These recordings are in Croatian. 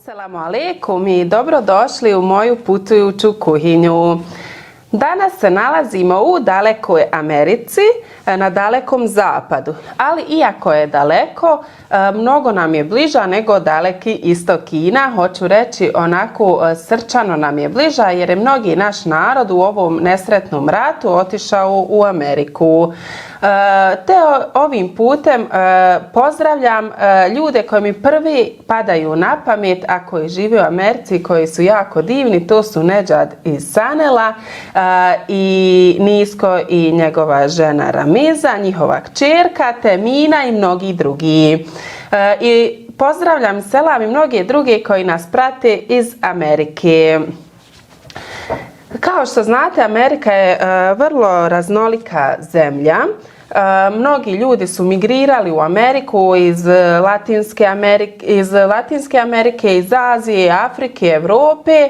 Assalamu alaikum i dobrodošli u moju putujuću kuhinju. Danas se nalazimo u dalekoj Americi, na dalekom zapadu, ali iako je daleko, mnogo nam je bliža nego daleki istok Kina. Hoću reći, onako srčano nam je bliža jer je mnogi naš narod u ovom nesretnom ratu otišao u Ameriku. Te ovim putem pozdravljam ljude koji mi prvi padaju na pamet, a koji žive u Americi, koji su jako divni. To su Nedžad iz Sanela i Nisko i njegova žena Ramiza, njihova kćerka Temina i mnogi drugi. I pozdravljam selam i mnoge druge koji nas prate iz Amerike. Kao što znate, Amerika je vrlo raznolika zemlja. Mnogi ljudi su migrirali u Ameriku iz Latinske Amerike, iz Azije, Afrike, Europe.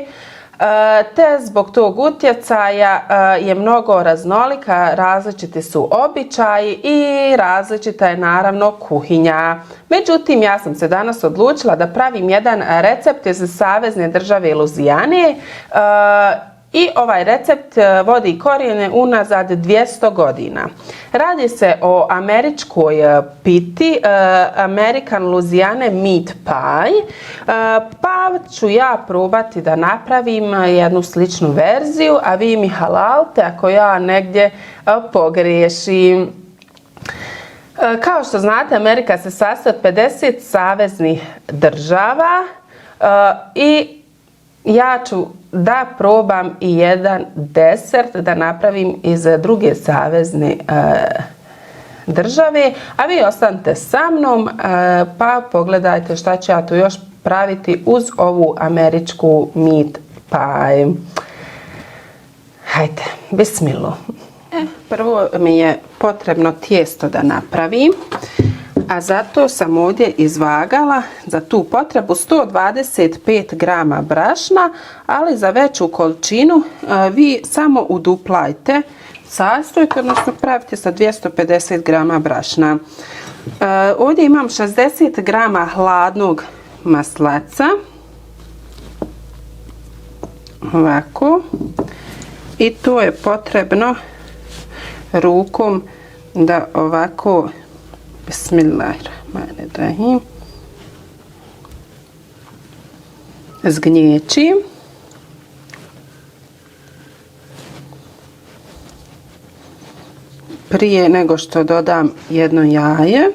Te zbog tog utjecaja je mnogo raznolika, različiti su običaji i različita je naravno kuhinja. Međutim, ja sam se danas odlučila da pravim jedan recept iz savezne države Luzijane i ovaj recept vodi korijene unazad 200 godina. Radi se o američkoj piti, American Louisiana meat pie, pa ću ja probati da napravim jednu sličnu verziju, a vi mi halalte ako ja negdje pogriješim. Kao što znate, Amerika se sastoji od 50 saveznih država i ja ću da probam i jedan desert da napravim iz druge savezne države, a vi ostanite sa mnom pa pogledajte šta ću ja tu još praviti uz ovu američku meat pie. Hajde, bismillah. Prvo mi je potrebno tijesto da napravim, a zato sam ovdje izvagala za tu potrebu 125 grama brašna, ali za veću količinu vi samo uduplajte sastojke, odnosno pravite sa 250 grama brašna. Ovdje imam 60 grama hladnog maslaca, ovako, i to je potrebno rukom da ovako Bismillahirrahmanirrahim zgnječim. Prije nego što dodam jedno jaje,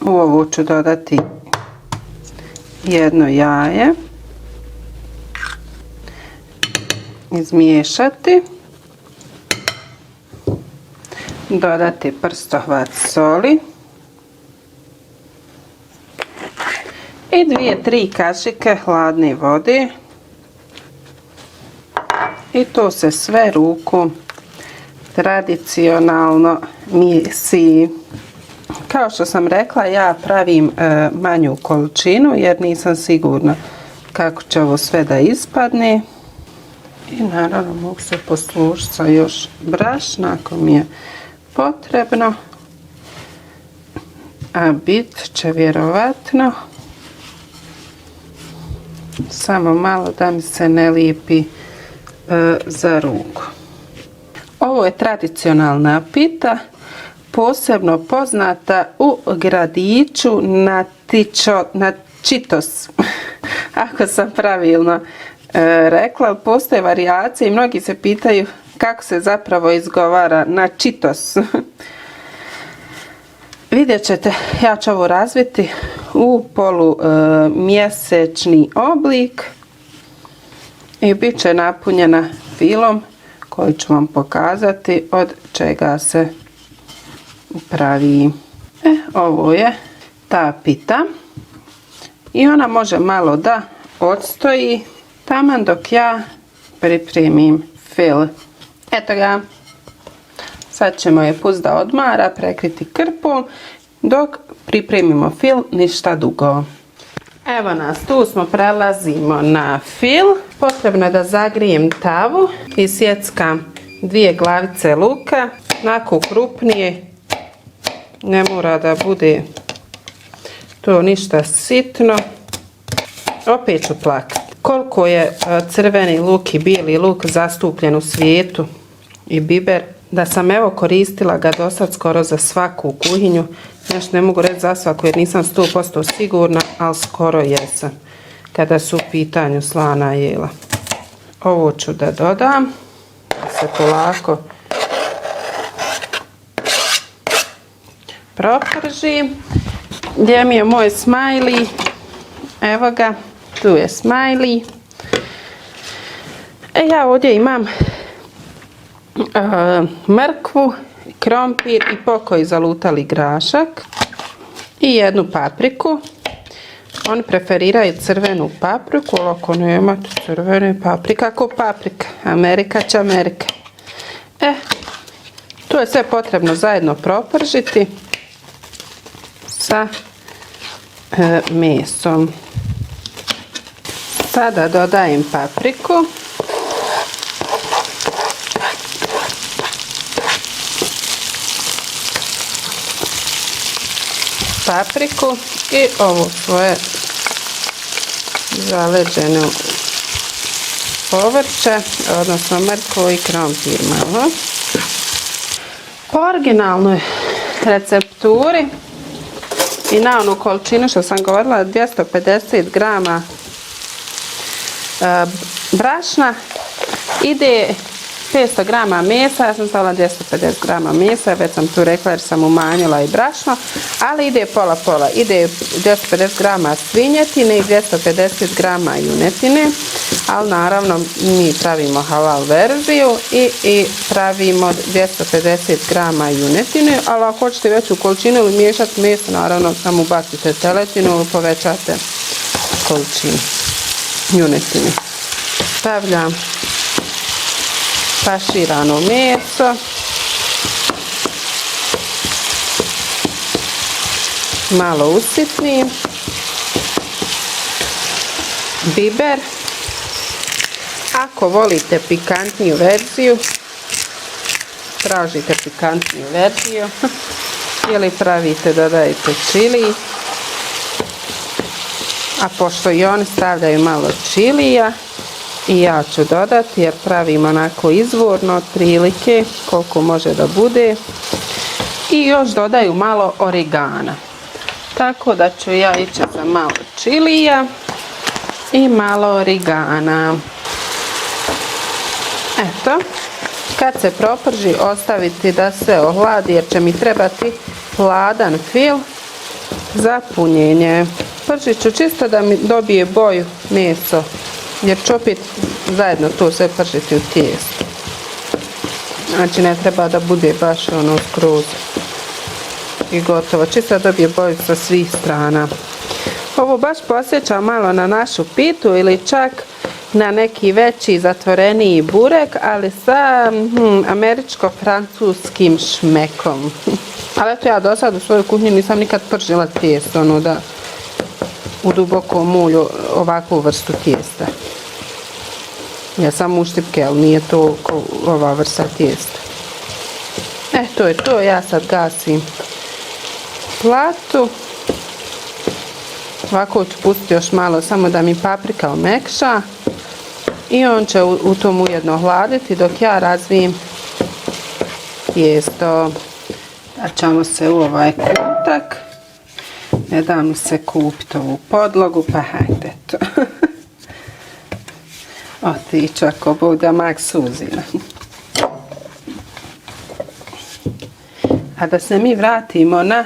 u ovo ću dodati jedno jaje, izmiješati, dodati prstohvat soli i 2-3 kašike hladne vode i to se sve rukom tradicionalno misi. Kao što sam rekla, ja pravim manju količinu jer nisam sigurna kako će ovo sve da ispadne. I naravno mogu se poslužiti sa još brašna ako mi je potrebno, a bit će vjerovatno samo malo da mi se ne lijepi za ruku. Ovo je tradicionalna pita, posebno poznata u gradiću Nachitos, ako sam pravilno rekla. Postoje varijacije i mnogi se pitaju kako se zapravo izgovara Nachitos. Vidjet ćete, ja ću ovo razviti u polumjesečni oblik i bit će napunjena filom koju ću vam pokazati od čega se pravi. Ovo je ta pita i ona može malo da odstoji taman dok ja pripremim fil. Eto ga, sad ćemo je pustiti da odmara, prekriti krpom dok pripremimo fil, ništa dugo. Evo nas, tu smo, prelazimo na fil. Potrebno je da zagrijem tavu i sjeckam 2 glavice luka, onako krupnije, ne mora da bude to ništa sitno. Opet ću plakati. Koliko je crveni luk i bijeli luk zastupljen u svijetu i biber, da sam evo koristila ga do sad skoro za svaku kuhinju. Nešto ne mogu reći za svaku jer nisam 100% sigurna, ali skoro jesam kada su u pitanju slana jela. Ovo ću da dodam, da se polako proprži. Gdje mi je moj smajli? Evo ga, tu je smajli. Ja ovdje imam mrkvu, krompir i pokoji zalutali grašak i jednu papriku. Oni preferiraju crvenu papriku, ali ako nemate crvene paprika, ako paprika, Amerika će Amerika. Tu je sve potrebno zajedno propržiti sa mesom. Sada dodajem papriku. Papriku i ovo svoje zaleđeno povrće, odnosno mrkvu i krompir malo. Po originalnoj recepturi i na onu količinu što sam govorila, 250 grama brašna ide 500 grama mesa, ja sam stavila 250 grama mesa, već sam tu rekla jer sam umanjila i brašno, ali ide pola-pola, ide 250 grama svinjetine i 250 grama junetine, ali naravno mi pravimo halal verziju i pravimo 250 grama junetine, ali ako hoćete veću količinu ili miješati meso, naravno samo ubacite teletinu ili povećate količinu junetine. Stavljam faširano meso, malo usitnim, biber. Ako volite pikantniju verziju, tražite pikantniju verziju ili pravite, dodajte čili. A pošto i oni stavljaju malo čilija, i ja ću dodati jer pravim onako izvorno otprilike koliko može da bude. I još dodaju malo origana. Tako da ću ja ići za malo čilija i malo origana. Eto, kad se proprži ostaviti da se ohladi jer će mi trebati hladan fil za punjenje. Pržit ću čisto da mi dobije boju meso jer ću opet zajedno to sve pržiti u tijestu. Znači ne treba da bude baš ono skroz i gotovo. Čisto da dobije boju sa svih strana. Ovo baš posjeća malo na našu pitu ili čak na neki veći zatvoreniji burek, ali sa američko-francuskim šmekom. Ali eto ja do sad u svojoj kuhinji nisam nikad pržila tijesto, ono da u dubokom ulju ovakvu vrstu tijesta. Ja sam uštipke, ali nije to ova vrsta tijesta. To je to, ja sad gasim platu. Ovako ću pustiti još malo, samo da mi paprika omekša. I on će u tom ujedno hladiti dok ja razvijem tijesto. Vraćamo se u ovaj kutak. Ne da mi se kupiti ovu podlogu, pa hajde to. Otiću ako bude mak suzina. A da se mi vratimo na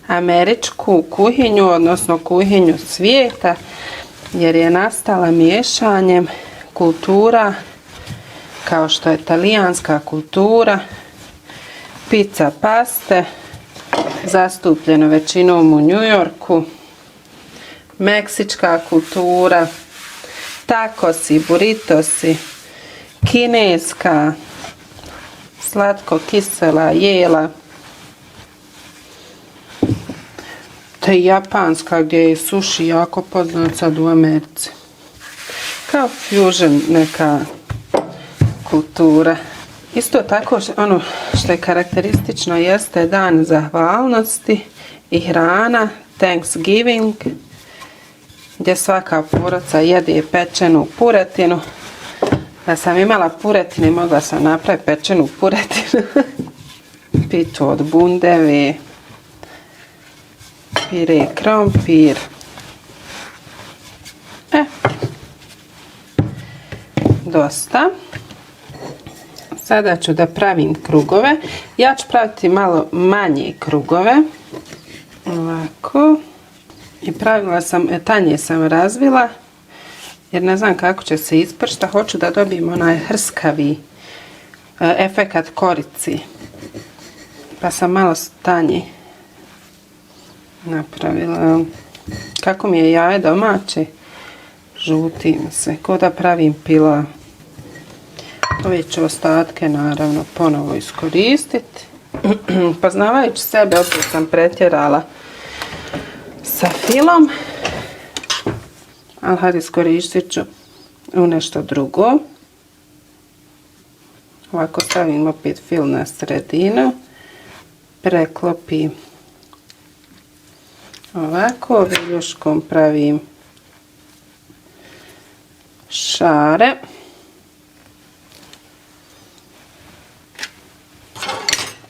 američku kuhinju, odnosno kuhinju svijeta, jer je nastala miješanjem kultura kao što je talijanska kultura, pizza paste, zastupljeno većinom u New Yorku, meksička kultura, takosi, burritosi, kineska, slatko-kisela jela, te japanska gdje je sushi jako poznat sad u Americi. Kao fusion neka kultura. Isto tako ono što je karakteristično jeste dan zahvalnosti i hrana, Thanksgiving. gdje svaka porodica jede pečenu puretinu. Da sam imala puretine, mogla sam napraviti pečenu puretinu. Pitu od bundeve, pire krompir. Dosta. Sada ću da pravim krugove. Ja ću praviti malo manje krugove. Ovako. I pravila sam, tanje sam razvila. Jer ne znam kako će se ispršta. Hoću da dobijem onaj hrskavi efekat korici. Pa sam malo tanje napravila. Kako mi je jaje domaće? Žuti mi se. Ko da pravim pilav. Ove ću ostatke naravno ponovo iskoristiti. Poznavajući sebe, opet sam pretjerala sa filom. Ali hajde iskoristit ću u nešto drugo. Ovako stavim opet fil na sredinu. Preklopim ovako, viljuškom pravim šare.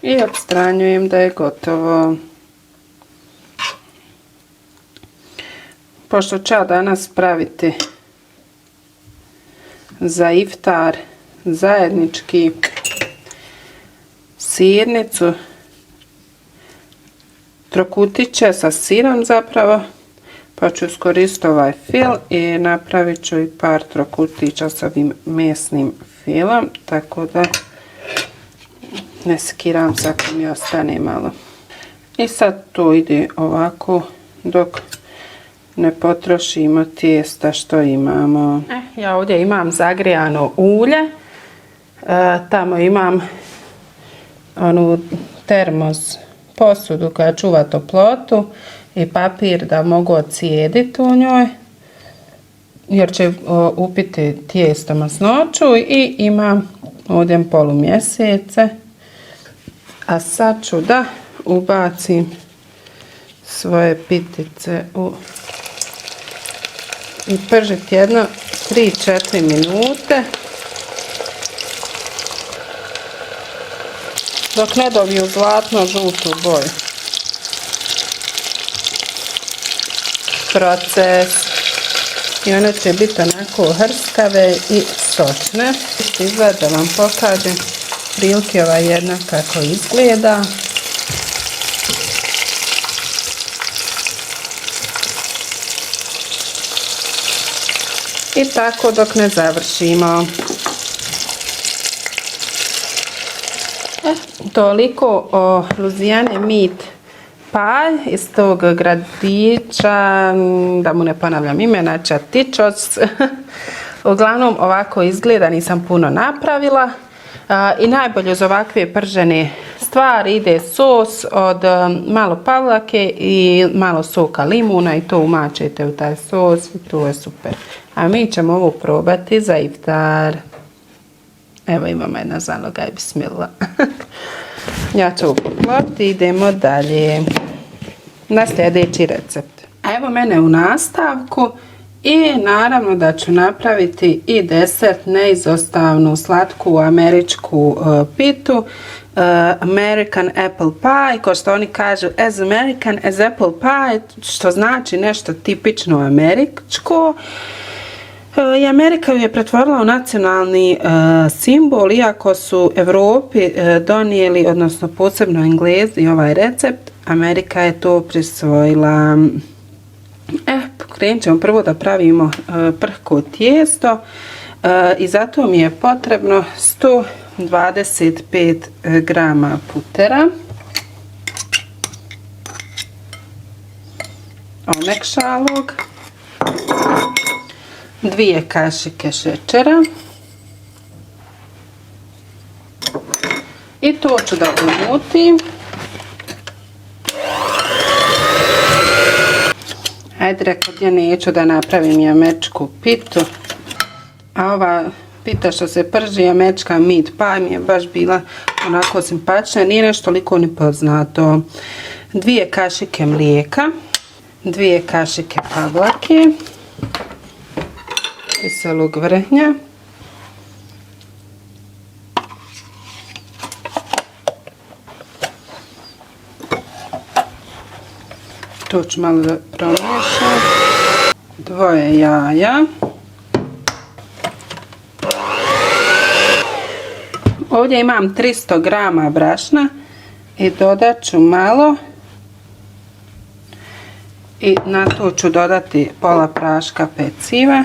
I odstranjujem da je gotovo. Pošto ću ja danas praviti za iftar zajednički sirnicu, trokutiće sa sirom zapravo, pa ću iskoristiti ovaj fil i napravit ću i par trokutića s ovim mesnim filom, tako da ne skiram se ako mi ostane malo. I sad to ide ovako dok ne potrošimo tijesta što imamo. Ja ovdje imam zagrijano ulje. Tamo imam onu termos posudu koja čuva toplotu i papir da mogu ocijediti u njoj. Jer će upiti tijesto masnoću i imam ovdje polumjesece. A sad ću da ubacim svoje pitice i pržiti jedno 3-4 minute dok ne dobiju zlatno žutu boju. Proces. I one će biti onako hrskave i sočne. Izgleda da vam pokažem prilike ova jedna kako izgleda. I tako dok ne završimo. Toliko o Louisiana Meat Pie iz tog gradića, da mu ne ponavljam imena, Chatichos. Uglavnom ovako izgleda, nisam puno napravila. I najbolje uz ovakve pržene stvari ide sos od malo pavlake i malo soka limuna i to umačete u taj sos i to je super. A mi ćemo ovo probati za iftar. Evo imamo jedna zaloga i bismillah. Ja ću ovo poklopiti i idemo dalje na sljedeći recept. A evo mene u nastavku i naravno da ću napraviti i desert, neizostavnu slatku američku pitu. American apple pie, kao što oni kažu as American as apple pie, što znači nešto tipično američko. I Amerika ju je pretvorila u nacionalni simbol, iako su Europi donijeli, odnosno posebno Englezi, ovaj recept. Amerika je to prisvojila. Krenut ćemo prvo da pravimo prhko tijesto i zato mi je potrebno 125 grama putera, omekšalog, 2 kašike šećera i to ću da umutim. Ajde, rekao ja neću da napravim američku pitu, a ova pita što se prži, američka meat pie, mi je baš bila onako simpatična, nije nešto toliko ni poznato. 2 kašike mlijeka, 2 kašike pavlake, kiselog vrhnja. To ću malo da promiješam. 2 jaja. Ovdje imam 300 grama brašna i dodat ću malo. I na to ću dodati pola praška peciva.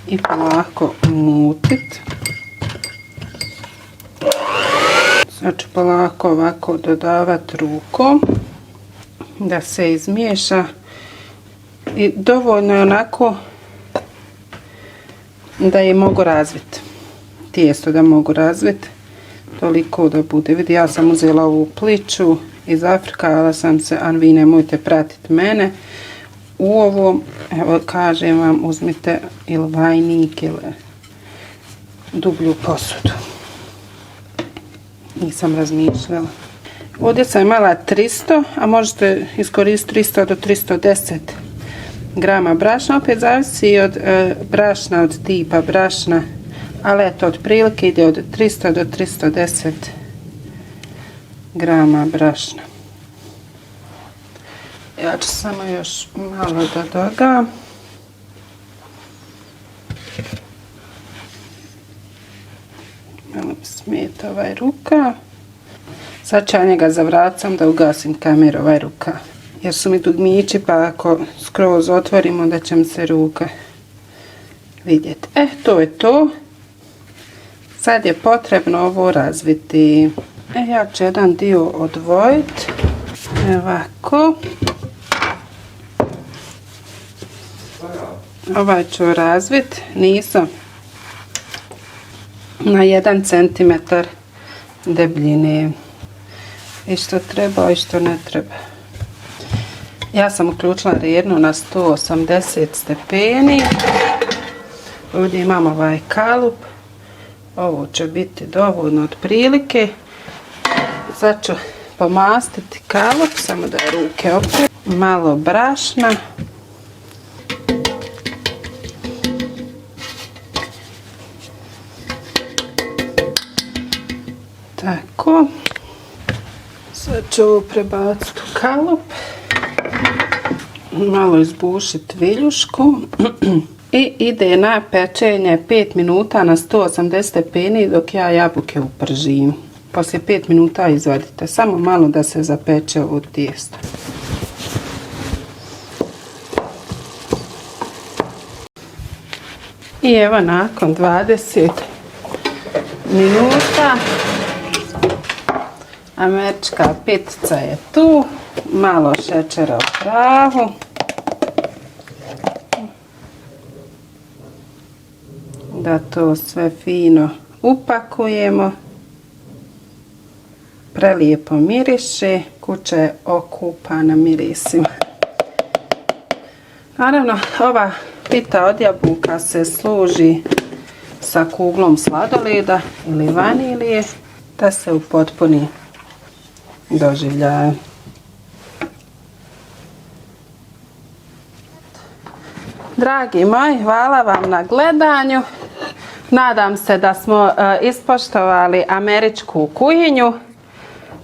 I polako umutiti. Sad ću polako ovako dodavati rukom da se izmiješa i dovoljno je onako da je mogu razviti, tijesto da mogu razviti, toliko da bude. Vidi, ja sam uzela ovu pliču iz Afrikala sam se, a vi nemojte pratiti mene u ovom, evo kažem vam, uzmite ili vajnik ili dublju posudu. Nisam razmišljala. Ovdje sam imala 300, a možete iskoristiti 300 do 310 grama brašna. Opet zavisi od brašna, od tipa brašna, ali eto, otprilike ide od 300 do 310 grama brašna. Ja ću samo još malo da dodam. Malo mi smeta ovaj rukav. Sad ću ja njega zavracam da ugasim kameru, ovaj rukav. Jer su mi dugmići, pa ako skroz otvorimo, onda će mi se ruka vidjeti. To je to. Sad je potrebno ovo razviti. Ja ću jedan dio odvojiti. Ovako. Ovaj ću razviti. Nisam. Na 1 cm debljine. I što treba i što ne treba. Ja sam uključila rernu na 180 stepeni. Ovdje imam ovaj kalup. Ovo će biti dovoljno otprilike. Sad ću pomastiti kalup, samo da ruke opet. Malo brašna. Tako. Sad ću ovo prebaciti u kalup. Malo izbušiti viljušku. I ide na pečenje 5 minuta na 180 stepeni dok ja jabuke upržim. Poslije 5 minuta izvadite. Samo malo da se zapeče ovo tijesto. I evo nakon 20 minuta američka pitica je tu. Malo šećera u prahu. Da to sve fino upakujemo. Prelijepo miriše. Kuća je okupana mirisima. Naravno, ova pita od jabuka se služi sa kuglom sladoleda ili vanilije da se upotpuni doživljaj. Dragi moji, hvala vam na gledanju. Nadam se da smo ispoštovali američku kuhinju.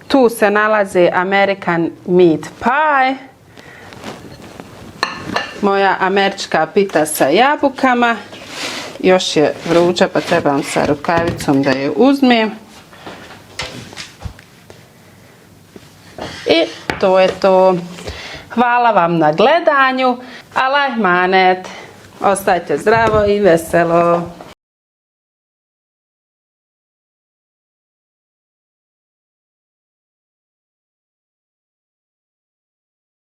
Tu se nalazi American meat pie. Moja američka pita sa jabukama. Još je vruća pa trebam sa rukavicom da je uzmem. I to je to. Hvala vam na gledanju. Allah manet. Ostajte zdravo i veselo.